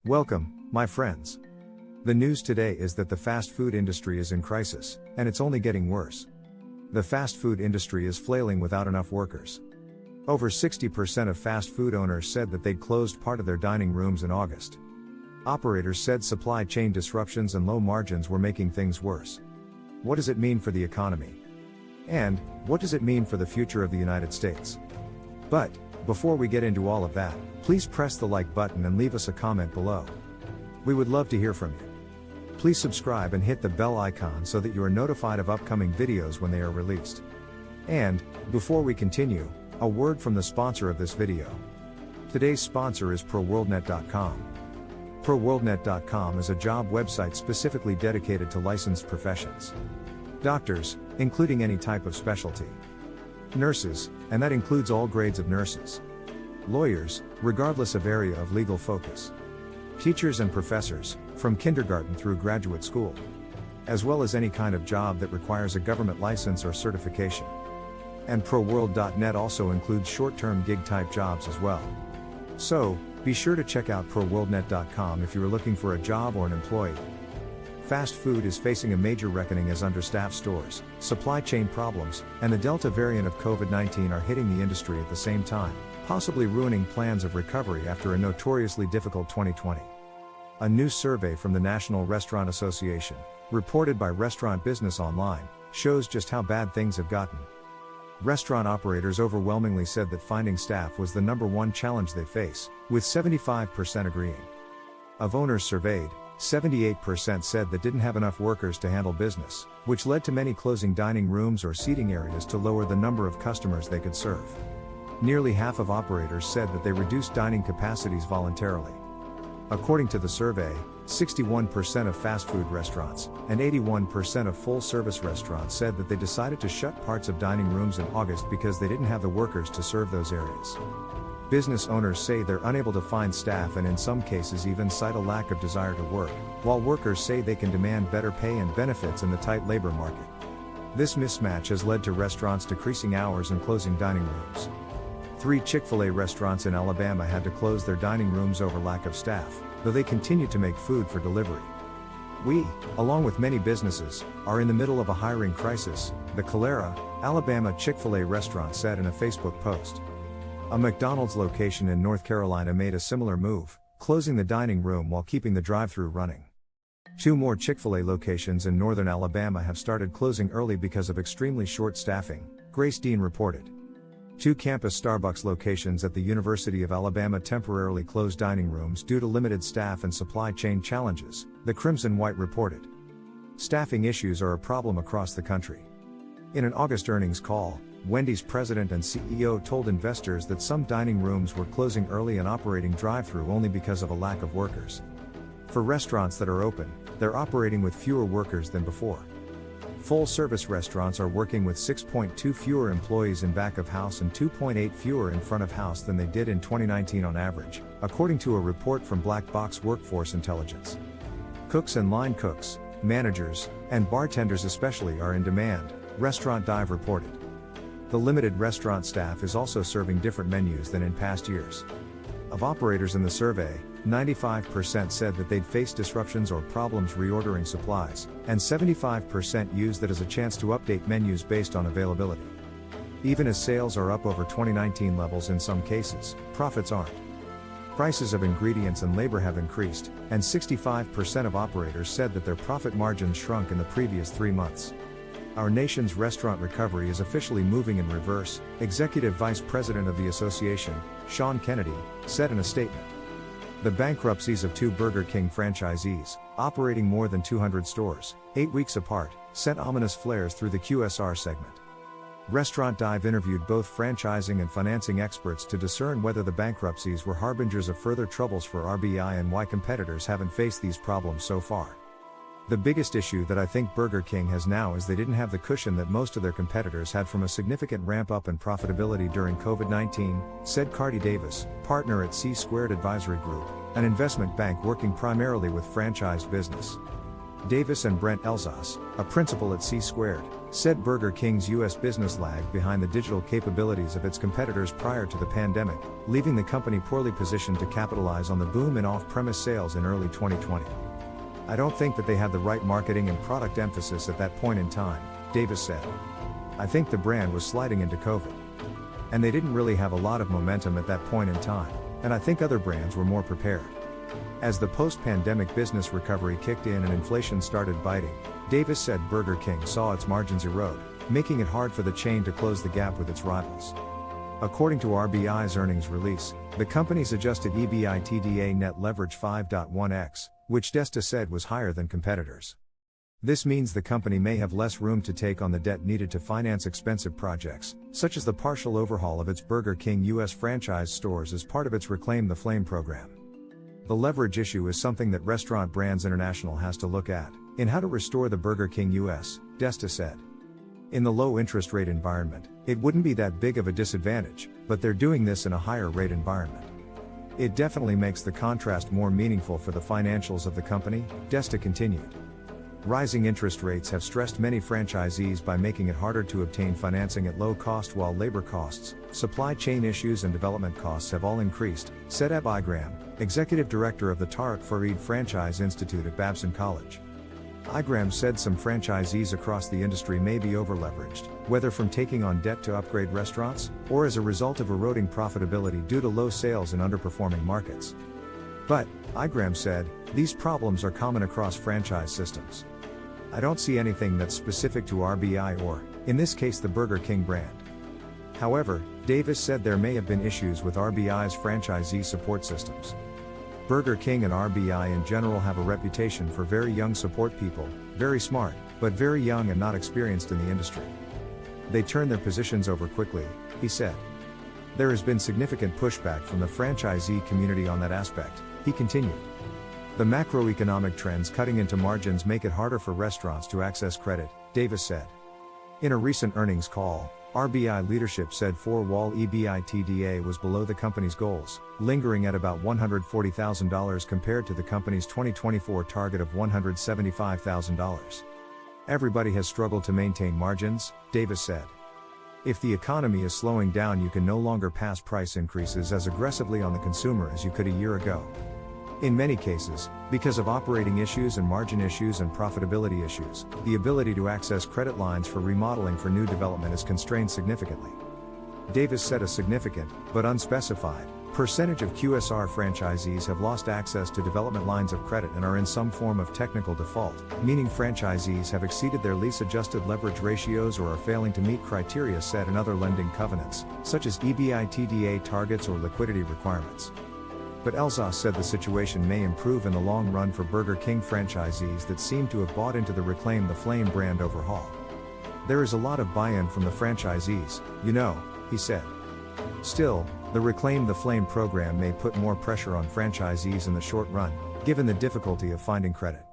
Welcome, my friends. The news today is that the fast food industry is in crisis, and it's only getting worse. The fast food industry is flailing without enough workers. Over 60% of fast food owners said that they'd closed part of their dining rooms in August. Operators said supply chain disruptions and low margins were making things worse. What does it mean for the economy? And, what does it mean for the future of the United States? But, before we get into all of that, please press the like button and leave us a comment below. We would love to hear from you. Please subscribe and hit the bell icon so that you are notified of upcoming videos when they are released. And, before we continue, a word from the sponsor of this video. Today's sponsor is ProWorldNet.com. ProWorldNet.com is a job website specifically dedicated to licensed professions. Doctors, including any type of specialty. Nurses, and that includes all grades of nurses. Lawyers, regardless of area of legal focus. Teachers and professors, from kindergarten through graduate school. As well as any kind of job that requires a government license or certification. And ProWorld.net also includes short-term gig-type jobs as well. So, be sure to check out ProWorldNet.com if you are looking for a job or an employee. Fast food is facing a major reckoning as understaffed stores, supply chain problems, and the Delta variant of COVID-19 are hitting the industry at the same time, possibly ruining plans of recovery after a notoriously difficult 2020. A new survey from the National Restaurant Association, reported by Restaurant Business Online, shows just how bad things have gotten. Restaurant operators overwhelmingly said that finding staff was the #1 challenge they face, with 75% agreeing. Of owners surveyed, 78% said that didn't have enough workers to handle business, which led to many closing dining rooms or seating areas to lower the number of customers they could serve. Nearly half of operators said that they reduced dining capacities voluntarily. According to the survey, 61% of fast food restaurants and 81% of full-service restaurants said that they decided to shut parts of dining rooms in August because they didn't have the workers to serve those areas. Business owners say they're unable to find staff and in some cases even cite a lack of desire to work, while workers say they can demand better pay and benefits in the tight labor market. This mismatch has led to restaurants decreasing hours and closing dining rooms. 3 Chick-fil-A restaurants in Alabama had to close their dining rooms over lack of staff, though they continue to make food for delivery. We, along with many businesses, are in the middle of a hiring crisis, the Calera, Alabama Chick-fil-A restaurant said in a Facebook post. A McDonald's location in North Carolina made a similar move, closing the dining room while keeping the drive-thru running. 2 more Chick-fil-A locations in northern Alabama have started closing early because of extremely short staffing, Grace Dean reported. 2 campus Starbucks locations at the University of Alabama temporarily closed dining rooms due to limited staff and supply chain challenges, the Crimson White reported. Staffing issues are a problem across the country. In an August earnings call, Wendy's president and CEO told investors that some dining rooms were closing early and operating drive-thru only because of a lack of workers. For restaurants that are open, they're operating with fewer workers than before. Full-service restaurants are working with 6.2 fewer employees in back of house and 2.8 fewer in front of house than they did in 2019 on average, according to a report from Black Box Workforce Intelligence. Cooks and line cooks, managers, and bartenders especially are in demand, Restaurant Dive reported. The limited restaurant staff is also serving different menus than in past years. Of operators in the survey, 95% said that they'd face disruptions or problems reordering supplies, and 75% used that as a chance to update menus based on availability. Even as sales are up over 2019 levels in some cases, profits aren't. Prices of ingredients and labor have increased, and 65% of operators said that their profit margins shrunk in the previous 3 months. Our nation's restaurant recovery is officially moving in reverse, Executive Vice President of the Association, Sean Kennedy, said in a statement. The bankruptcies of 2 Burger King franchisees, operating more than 200 stores, 8 weeks apart, sent ominous flares through the QSR segment. Restaurant Dive interviewed both franchising and financing experts to discern whether the bankruptcies were harbingers of further troubles for RBI and why competitors haven't faced these problems so far. The biggest issue that I think Burger King has now is they didn't have the cushion that most of their competitors had from a significant ramp-up in profitability during COVID-19, said Cardi Davis, partner at C Squared Advisory Group, an investment bank working primarily with franchised business. Davis and Brent Elzas, a principal at C Squared, said Burger King's U.S. business lagged behind the digital capabilities of its competitors prior to the pandemic, leaving the company poorly positioned to capitalize on the boom in off-premise sales in early 2020. "I don't think that they had the right marketing and product emphasis at that point in time," Davis said. "I think the brand was sliding into COVID. And they didn't really have a lot of momentum at that point in time, and I think other brands were more prepared." As the post-pandemic business recovery kicked in and inflation started biting, Davis said Burger King saw its margins erode, making it hard for the chain to close the gap with its rivals. According to RBI's earnings release, the company's adjusted EBITDA net leverage 5.1x, which Desta said was higher than competitors. This means the company may have less room to take on the debt needed to finance expensive projects, such as the partial overhaul of its Burger King U.S. franchise stores as part of its Reclaim the Flame program. "The leverage issue is something that Restaurant Brands International has to look at, in how to restore the Burger King U.S., Desta said. "In the low interest rate environment, it wouldn't be that big of a disadvantage, but they're doing this in a higher rate environment. It definitely makes the contrast more meaningful for the financials of the company," Desta continued. "Rising interest rates have stressed many franchisees by making it harder to obtain financing at low cost, while labor costs, supply chain issues and development costs have all increased," said Eb Igram, executive director of the Tariq Farid Franchise Institute at Babson College. Igram said some franchisees across the industry may be overleveraged, whether from taking on debt to upgrade restaurants, or as a result of eroding profitability due to low sales in underperforming markets. But, Igram said, these problems are common across franchise systems. "I don't see anything that's specific to RBI or, in this case, the Burger King brand." However, Davis said there may have been issues with RBI's franchisee support systems. Burger King and RBI in general have a reputation for very young support people, very smart, but very young and not experienced in the industry. "They turn their positions over quickly," he said. "There has been significant pushback from the franchisee community on that aspect," he continued. "The macroeconomic trends cutting into margins make it harder for restaurants to access credit," Davis said. In a recent earnings call, RBI leadership said four-wall EBITDA was below the company's goals, lingering at about $140,000 compared to the company's 2024 target of $175,000. "Everybody has struggled to maintain margins," Davis said. "If the economy is slowing down, you can no longer pass price increases as aggressively on the consumer as you could a year ago. In many cases, because of operating issues and margin issues and profitability issues, the ability to access credit lines for remodeling for new development is constrained significantly." Davis said a significant, but unspecified, percentage of QSR franchisees have lost access to development lines of credit and are in some form of technical default, meaning franchisees have exceeded their lease-adjusted leverage ratios or are failing to meet criteria set in other lending covenants, such as EBITDA targets or liquidity requirements. But Elzas said the situation may improve in the long run for Burger King franchisees that seem to have bought into the Reclaim the Flame brand overhaul. "There is a lot of buy-in from the franchisees, he said. Still, the Reclaim the Flame program may put more pressure on franchisees in the short run, given the difficulty of finding credit."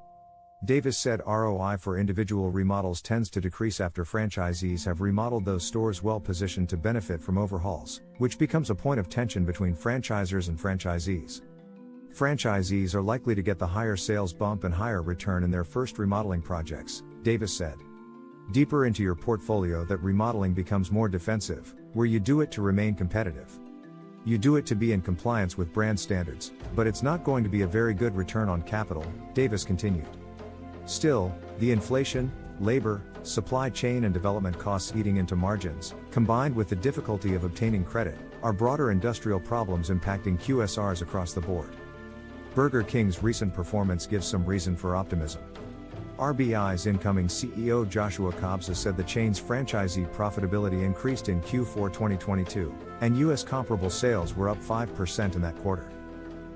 Davis said ROI for individual remodels tends to decrease after franchisees have remodeled those stores well positioned to benefit from overhauls, which becomes a point of tension between franchisors and franchisees. "Franchisees are likely to get the higher sales bump and higher return in their first remodeling projects," Davis said. "Deeper into your portfolio, that remodeling becomes more defensive, where you do it to remain competitive. You do it to be in compliance with brand standards, but it's not going to be a very good return on capital," Davis continued. Still, the inflation, labor, supply chain and development costs eating into margins, combined with the difficulty of obtaining credit, are broader industrial problems impacting QSRs across the board. Burger King's recent performance gives some reason for optimism. RBI's incoming CEO Joshua Kobza said the chain's franchisee profitability increased in Q4 2022, and U.S. comparable sales were up 5% in that quarter.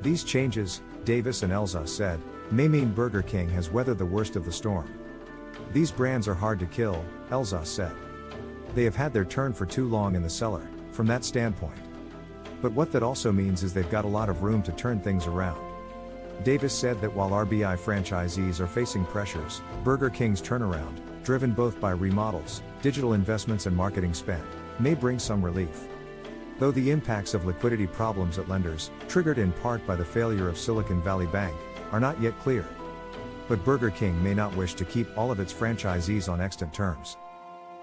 "These changes," Davis and Elzas said, "may mean Burger King has weathered the worst of the storm. These brands are hard to kill," Elzas said. "They have had their turn for too long in the cellar, from that standpoint. But what that also means is they've got a lot of room to turn things around." Davis said that while RBI franchisees are facing pressures, Burger King's turnaround, driven both by remodels, digital investments and marketing spend, may bring some relief. Though the impacts of liquidity problems at lenders, triggered in part by the failure of Silicon Valley Bank, are not yet clear. but Burger King may not wish to keep all of its franchisees on extant terms.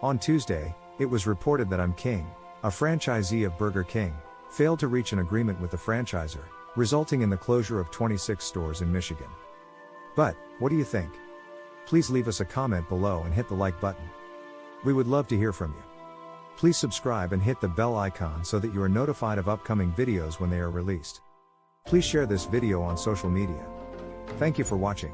On Tuesday, it was reported that I'm King, a franchisee of Burger King, failed to reach an agreement with the franchisor, resulting in the closure of 26 stores in Michigan. But, what do you think? Please leave us a comment below and hit the like button. We would love to hear from you. Please subscribe and hit the bell icon so that you are notified of upcoming videos when they are released. Please share this video on social media. Thank you for watching.